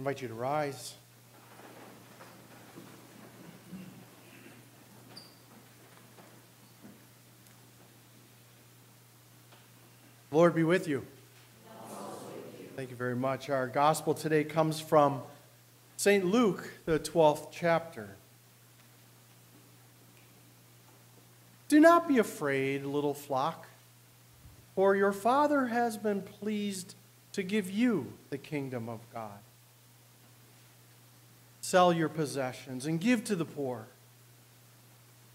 invite you to rise. Lord be with you. Thank you very much. Our gospel today comes from St. Luke, the 12th chapter. Do not be afraid, little flock, for your Father has been pleased to give you the kingdom of God. Sell your possessions and give to the poor.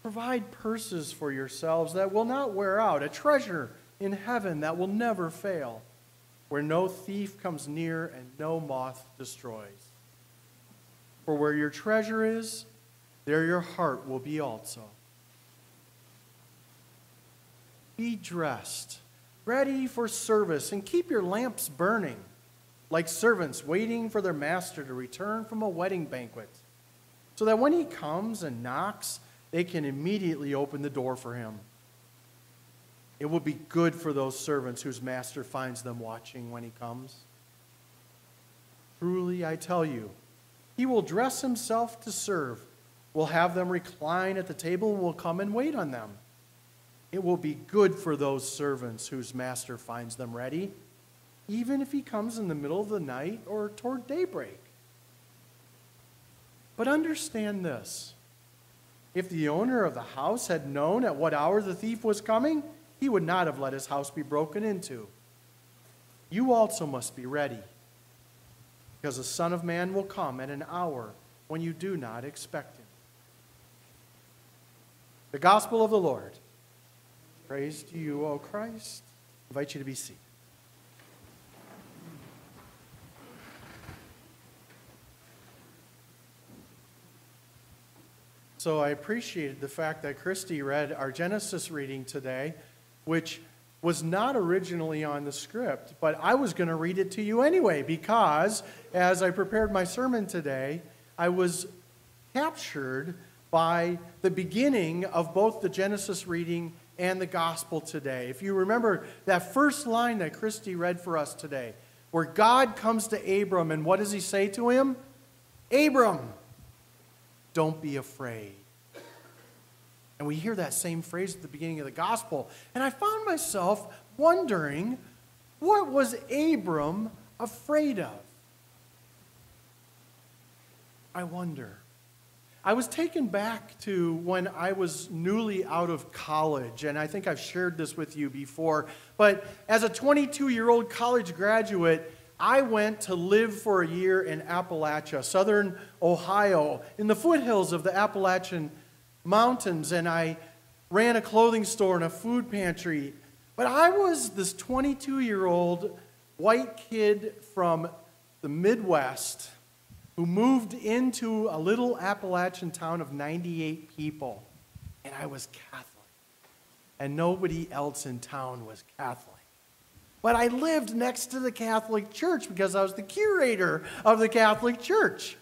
Provide purses for yourselves that will not wear out, a treasure in heaven that will never fail, where no thief comes near and no moth destroys. For where your treasure is, there your heart will be also. Be dressed, ready for service, and keep your lamps burning, like servants waiting for their master to return from a wedding banquet, so that when he comes and knocks, they can immediately open the door for him. It will be good for those servants whose master finds them watching when he comes. Truly, I tell you, he will dress himself to serve, will have them recline at the table, and will come and wait on them. It will be good for those servants whose master finds them ready, even if he comes in the middle of the night or toward daybreak. But understand this: if the owner of the house had known at what hour the thief was coming, he would not have let his house be broken into. You also must be ready, because the Son of Man will come at an hour when you do not expect him. The Gospel of the Lord. Praise to you, O Christ. I invite you to be seated. So I appreciated the fact that Christy read our Genesis reading today, which was not originally on the script, but I was going to read it to you anyway, because as I prepared my sermon today, I was captured by the beginning of both the Genesis reading and the gospel today. If you remember that first line that Christy read for us today, where God comes to Abram, and what does he say to him? Abram, don't be afraid. And we hear that same phrase at the beginning of the gospel. And I found myself wondering, what was Abram afraid of? I wonder. I was taken back to when I was newly out of college, and I think I've shared this with you before, but as a 22-year-old college graduate, I went to live for a year in Appalachia, southern Ohio, in the foothills of the Appalachian Mountains, and I ran a clothing store and a food pantry. But I was this 22-year-old white kid from the Midwest who moved into a little Appalachian town of 98 people, and I was Catholic, and nobody else in town was Catholic. But I lived next to the Catholic Church because I was the curator of the Catholic Church.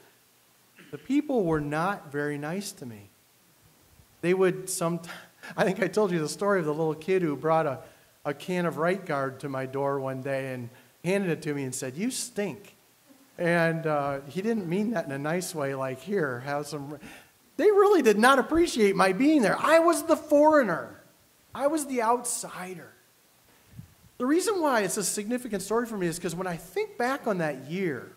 The people were not very nice to me. They would I think I told you the story of the little kid who brought a can of Right Guard to my door one day and handed it to me and said, "You stink." And he didn't mean that in a nice way like, "Here, have some." They really did not appreciate my being there. I was the foreigner. I was the outsider. The reason why it's a significant story for me is because when I think back on that year,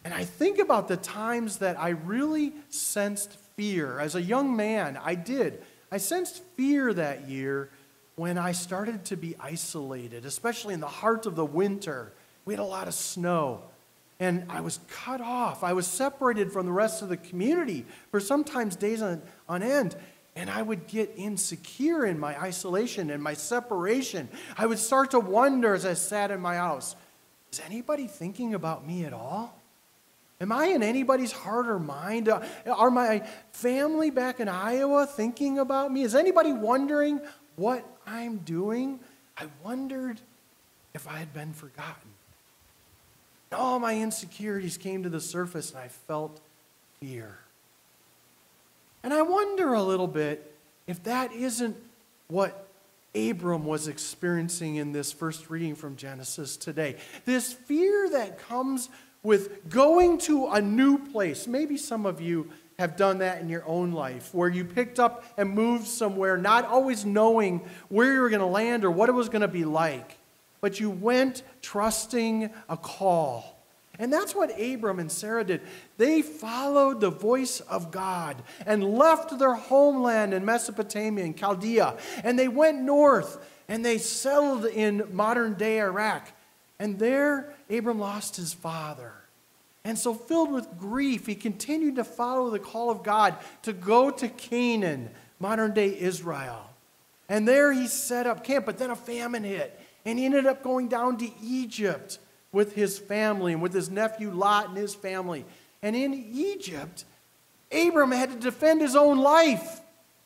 and I think about the times that I really sensed fear. As a young man, I did. I sensed fear that year when I started to be isolated, especially in the heart of the winter. We had a lot of snow, and I was cut off. I was separated from the rest of the community for sometimes days on end, and I would get insecure in my isolation and my separation. I would start to wonder as I sat in my house, is anybody thinking about me at all? Am I in anybody's heart or mind? Are my family back in Iowa thinking about me? Is anybody wondering what I'm doing? I wondered if I had been forgotten. All my insecurities came to the surface, and I felt fear. And I wonder a little bit if that isn't what Abram was experiencing in this first reading from Genesis today. This fear that comes with going to a new place. Maybe some of you have done that in your own life, where you picked up and moved somewhere, not always knowing where you were going to land or what it was going to be like. But you went trusting a call. And that's what Abram and Sarah did. They followed the voice of God and left their homeland in Mesopotamia and Chaldea. And they went north and they settled in modern-day Iraq. And there, Abram lost his father. And so filled with grief, he continued to follow the call of God to go to Canaan, modern-day Israel. And there he set up camp, but then a famine hit. And he ended up going down to Egypt with his family and with his nephew Lot and his family. And in Egypt, Abram had to defend his own life.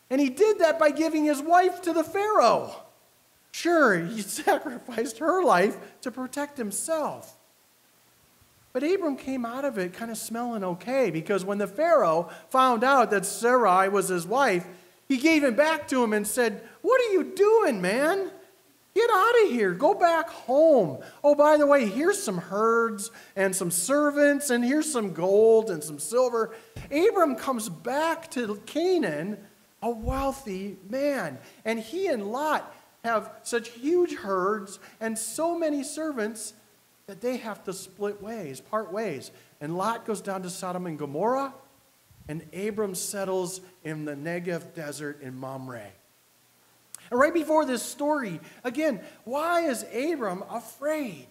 And he did that by giving his wife to the Pharaoh. Sure, he sacrificed her life to protect himself. But Abram came out of it kind of smelling okay, because when the Pharaoh found out that Sarai was his wife, he gave him back to him and said, "What are you doing, man? Get out of here. Go back home. Oh, by the way, here's some herds and some servants, and here's some gold and some silver." Abram comes back to Canaan, a wealthy man. And he and Lot have such huge herds and so many servants that they have to split ways, part ways. And Lot goes down to Sodom and Gomorrah, and Abram settles in the Negev desert in Mamre. And right before this story, again, why is Abram afraid?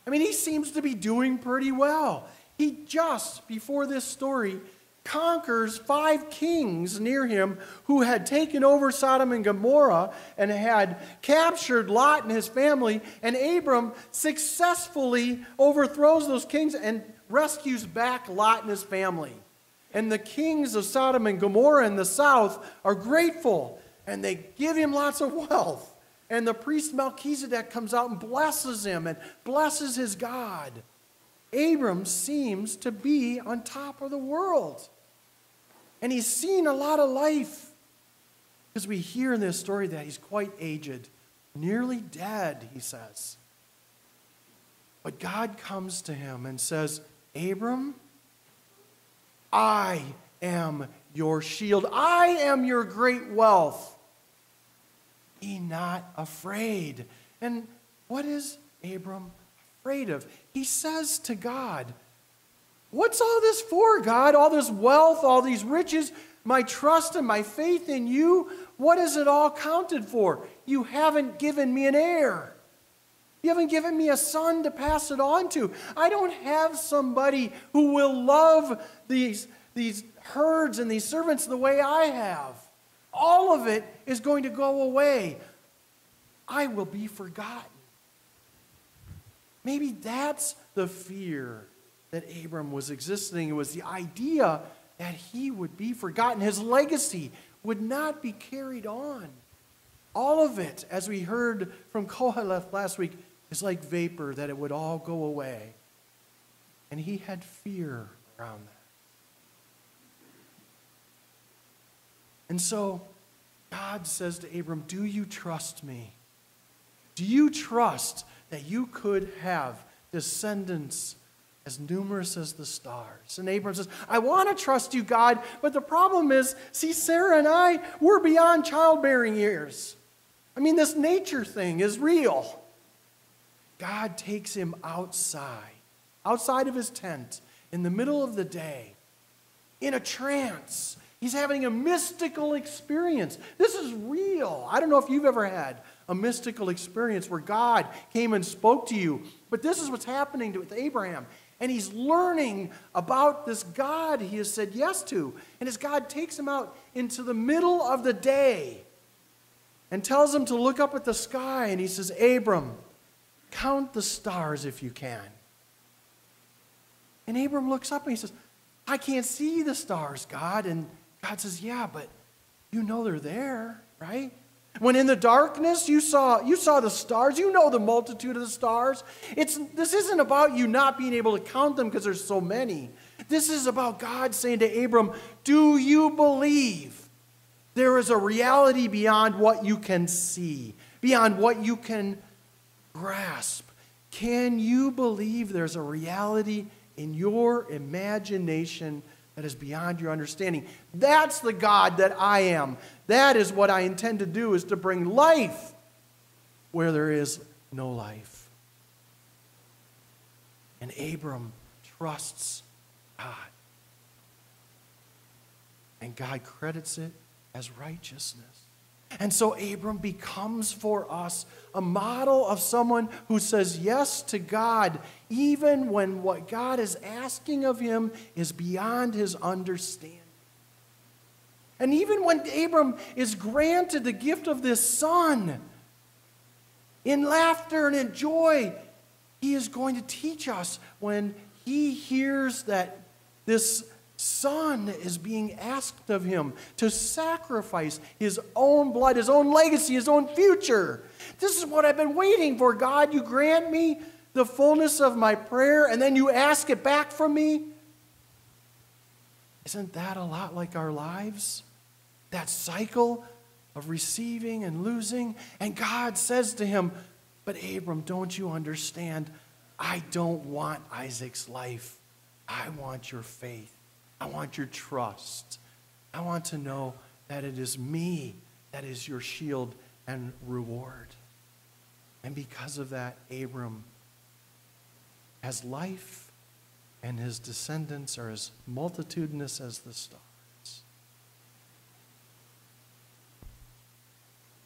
I mean, he seems to be doing pretty well. He just, before this story, conquers 5 kings near him who had taken over Sodom and Gomorrah and had captured Lot and his family. And Abram successfully overthrows those kings and rescues back Lot and his family. And the kings of Sodom and Gomorrah in the south are grateful, and they give him lots of wealth. And the priest Melchizedek comes out and blesses him and blesses his God. Abram seems to be on top of the world. And he's seen a lot of life. Because we hear in this story that he's quite aged, nearly dead, he says. But God comes to him and says, "Abram, I am your shield. I am your great wealth. Be not afraid." And what is Abram afraid of? He says to God, "What's all this for, God? All this wealth, all these riches, my trust and my faith in you, what is it all counted for? You haven't given me an heir. You haven't given me a son to pass it on to. I don't have somebody who will love these herds and these servants the way I have. All of it is going to go away. I will be forgotten." Maybe that's the fear that Abram was existing. It was the idea that he would be forgotten. His legacy would not be carried on. All of it, as we heard from Koheleth last week, is like vapor, that it would all go away. And he had fear around that. And so God says to Abram, "Do you trust me? Do you trust that you could have descendants as numerous as the stars?" And Abram says, "I want to trust you, God, but the problem is, see, Sarah and I, we're beyond childbearing years. I mean, this nature thing is real." God takes him outside of his tent, in the middle of the day, in a trance. He's having a mystical experience. This is real. I don't know if you've ever had a mystical experience where God came and spoke to you, but this is what's happening with Abraham. And he's learning about this God he has said yes to. And as God takes him out into the middle of the day and tells him to look up at the sky, and he says, "Abram, count the stars if you can." And Abram looks up and he says, "I can't see the stars, God." And God says, "Yeah, but you know they're there, right? When in the darkness you saw the stars, you know the multitude of the stars. This isn't about you not being able to count them because there's so many. This is about God saying to Abram, do you believe there is a reality beyond what you can see, beyond what you can grasp? Can you believe there's a reality in your imagination that is beyond your understanding? That's the God that I am. That is what I intend to do, is to bring life where there is no life. And Abram trusts God. And God credits it as righteousness. And so Abram becomes for us a model of someone who says yes to God, even when what God is asking of him is beyond his understanding. And even when Abram is granted the gift of this son, in laughter and in joy, he is going to teach us when he hears that this son is being asked of him to sacrifice his own blood, his own legacy, his own future. This is what I've been waiting for. God, you grant me the fullness of my prayer, and then you ask it back from me. Isn't that a lot like our lives? That cycle of receiving and losing. And God says to him, but Abram, don't you understand? I don't want Isaac's life. I want your faith. I want your trust. I want to know that it is me that is your shield and reward. And because of that, Abram has life, and his descendants are as multitudinous as the stars.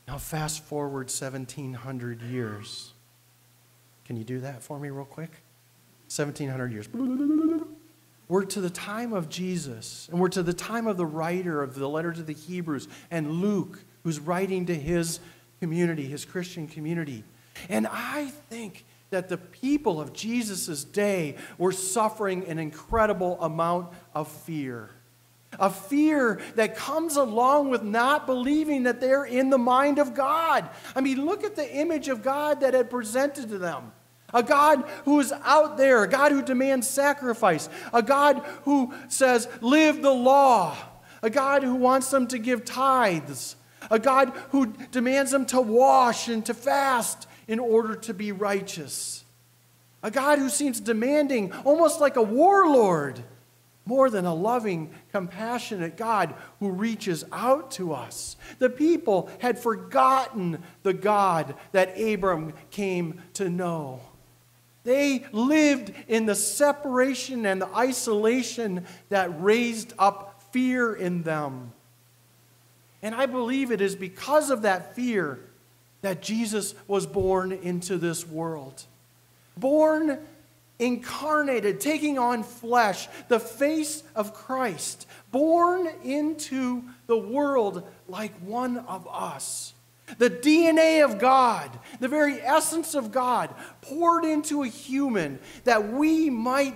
Now fast forward 1,700 years. Can you do that for me real quick? 1,700 years. We're to the time of Jesus, and we're to the time of the writer of the letter to the Hebrews, and Luke, who's writing to his community, his Christian community. And I think that the people of Jesus' day were suffering an incredible amount of fear. A fear that comes along with not believing that they're in the mind of God. I mean, look at the image of God that had presented to them. A God who is out there, a God who demands sacrifice, a God who says, live the law, a God who wants them to give tithes, a God who demands them to wash and to fast in order to be righteous, a God who seems demanding, almost like a warlord, more than a loving, compassionate God who reaches out to us. The people had forgotten the God that Abram came to know. They lived in the separation and the isolation that raised up fear in them. And I believe it is because of that fear that Jesus was born into this world. Born incarnated, taking on flesh, the face of Christ, born into the world like one of us. The DNA of God, the very essence of God, poured into a human that we might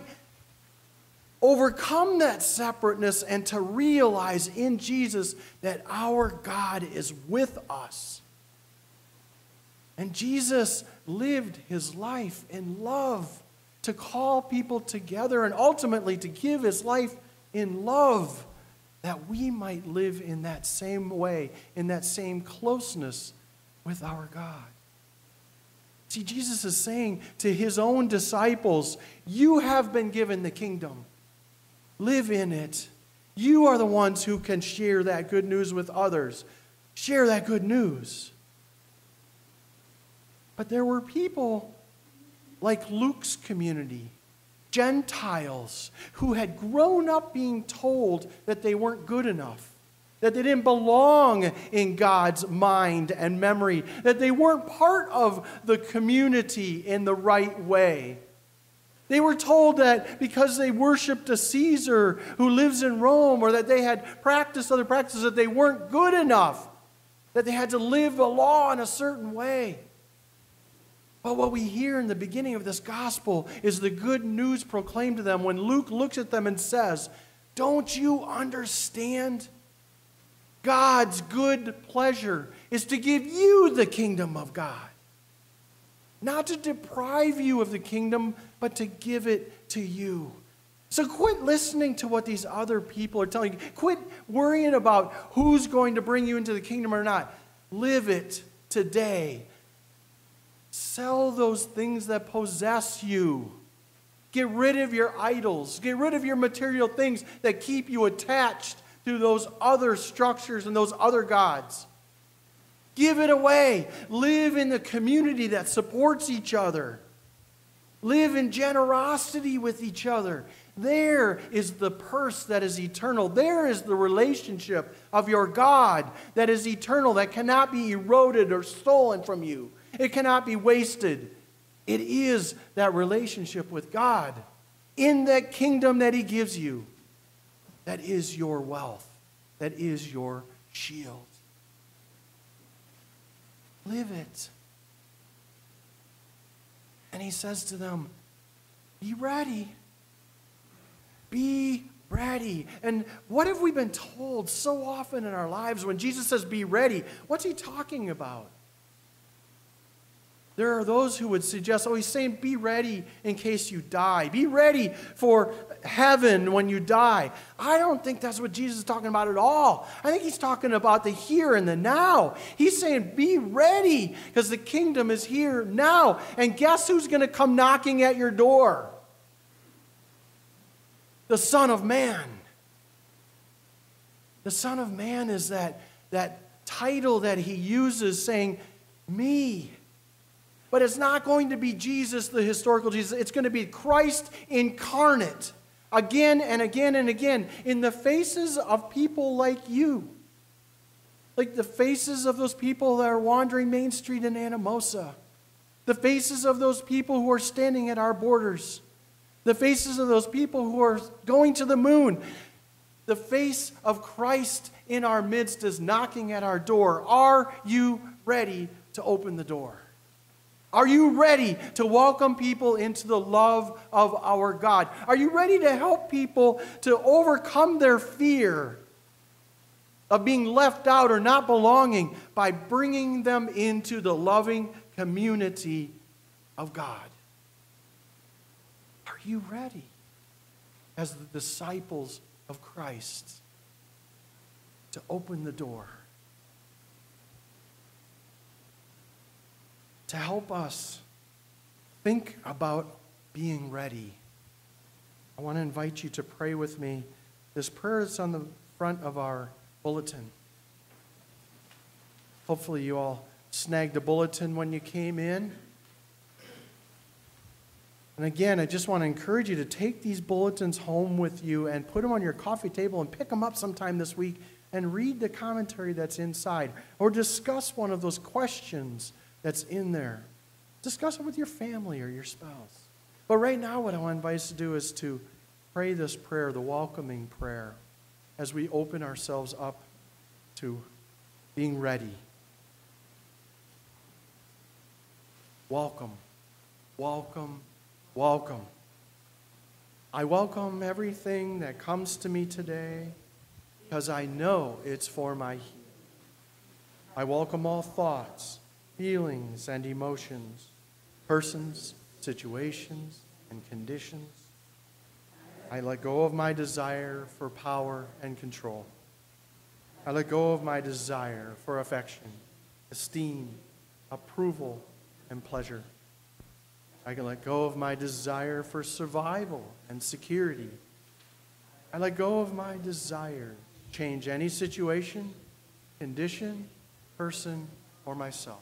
overcome that separateness and to realize in Jesus that our God is with us. And Jesus lived his life in love to call people together and ultimately to give his life in love, that we might live in that same way, in that same closeness with our God. See, Jesus is saying to his own disciples, you have been given the kingdom. Live in it. You are the ones who can share that good news with others. Share that good news. But there were people like Luke's community, Gentiles, who had grown up being told that they weren't good enough, that they didn't belong in God's mind and memory, that they weren't part of the community in the right way. They were told that because they worshiped a Caesar who lives in Rome, or that they had practiced other practices, that they weren't good enough, that they had to live the law in a certain way. But what we hear in the beginning of this gospel is the good news proclaimed to them when Luke looks at them and says, don't you understand? God's good pleasure is to give you the kingdom of God. Not to deprive you of the kingdom, but to give it to you. So quit listening to what these other people are telling you. Quit worrying about who's going to bring you into the kingdom or not. Live it today. Sell those things that possess you. Get rid of your idols. Get rid of your material things that keep you attached to those other structures and those other gods. Give it away. Live in the community that supports each other. Live in generosity with each other. There is the purse that is eternal. There is the relationship of your God that is eternal, that cannot be eroded or stolen from you. It cannot be wasted. It is that relationship with God in that kingdom that He gives you. That is your wealth. That is your shield. Live it. And He says to them, be ready. Be ready. And what have we been told so often in our lives when Jesus says be ready? What's He talking about? There are those who would suggest, He's saying be ready in case you die. Be ready for heaven when you die. I don't think that's what Jesus is talking about at all. I think He's talking about the here and the now. He's saying be ready because the kingdom is here now. And guess who's going to come knocking at your door? The Son of Man. The Son of Man is that title that He uses saying, me. But it's not going to be Jesus, the historical Jesus. It's going to be Christ incarnate again and again and again in the faces of people like you. Like the faces of those people that are wandering Main Street in Anamosa. The faces of those people who are standing at our borders. The faces of those people who are going to the moon. The face of Christ in our midst is knocking at our door. Are you ready to open the door? Are you ready to welcome people into the love of our God? Are you ready to help people to overcome their fear of being left out or not belonging by bringing them into the loving community of God? Are you ready as the disciples of Christ to open the door? To help us think about being ready, I want to invite you to pray with me. This prayer is on the front of our bulletin. Hopefully you all snagged a bulletin when you came in. And again, I just want to encourage you to take these bulletins home with you and put them on your coffee table and pick them up sometime this week and read the commentary that's inside. Or discuss one of those questions that's in there. Discuss it with your family or your spouse. But right now what I want to invite us to do is to pray this prayer, the welcoming prayer, as we open ourselves up to being ready. Welcome, welcome, welcome. I welcome everything that comes to me today because I know it's for my healing. I welcome all thoughts, feelings, and emotions, persons, situations, and conditions. I let go of my desire for power and control. I let go of my desire for affection, esteem, approval, and pleasure. I can let go of my desire for survival and security. I let go of my desire to change any situation, condition, person, or myself.